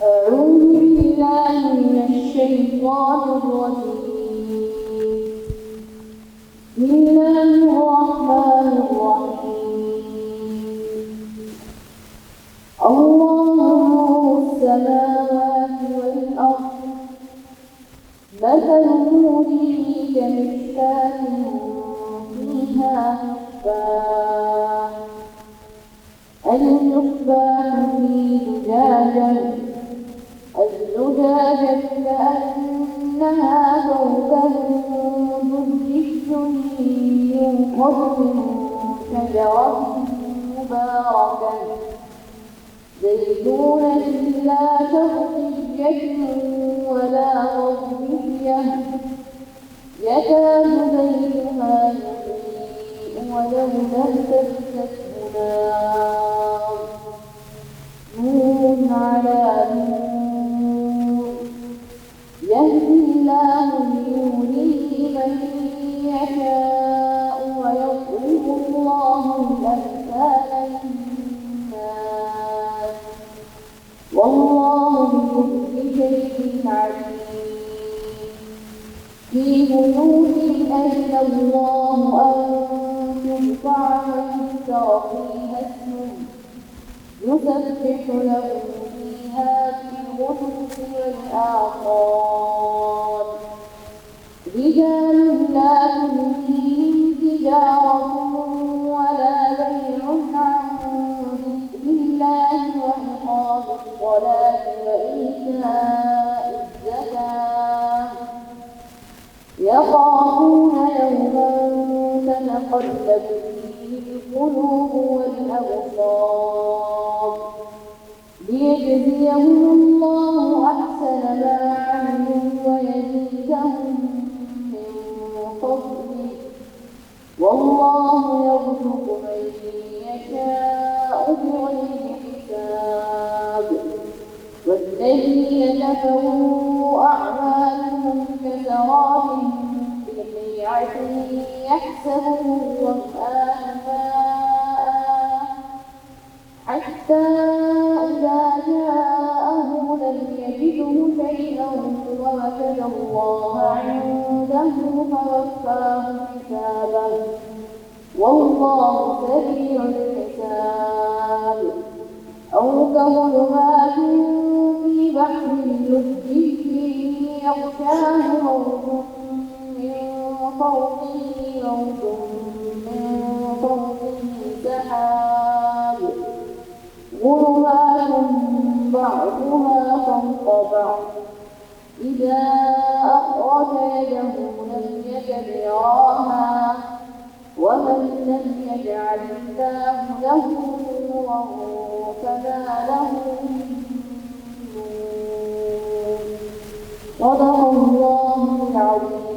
أعوذ بالله من الشيطان الرجيم. بسم الله الرحمن الرحيم. الله نور السماوات والأرض، مثل نوره كمشكاة فيها مصباح، المصباح في الزجاجة كأنها كوكب دري يوقد من شجرة مباركة زيتونة لا شرقية ولا غربية يكاد زيتها يضيء ولو لم تمسسه نار، نور على نور، يهدي الله لنوره من يشاء ويضرب الله الأمثال للناس، والله بكل شيء عليم. في بيوت أذن الله أن ترفع ويذكر فيها اسمه يسبح له فيها بالغدو والآصال، رجال لا تلهيهم تجارة ولا بيع عن ذكر الله وإقام الصلاة وإيتاء الزكاة، يخافون يوما تتقلب فيه القلوب والأبصار، ليجزيهم الله أحسن ما عملوا ويزيدهم من فضله، والله يرزق من يشاء بغير حساب. والذين كفروا أعمالهم كسراب بقيعة يحسبه الظمآن ماء حتى إذا جاءه لم يجده شيئا ووجد الله عنده فوفاه حسابه، والله سريع الحساب. أو كظلمات في بحر لجي يغشاه موج من فوقه موج من فوقه سحاب، ظلمات بعضها فوق بعض إذا أخرج يده لم يكد يراها، ومن لم يجعل الله له نورا فما له من نور. صدق الله العظيم.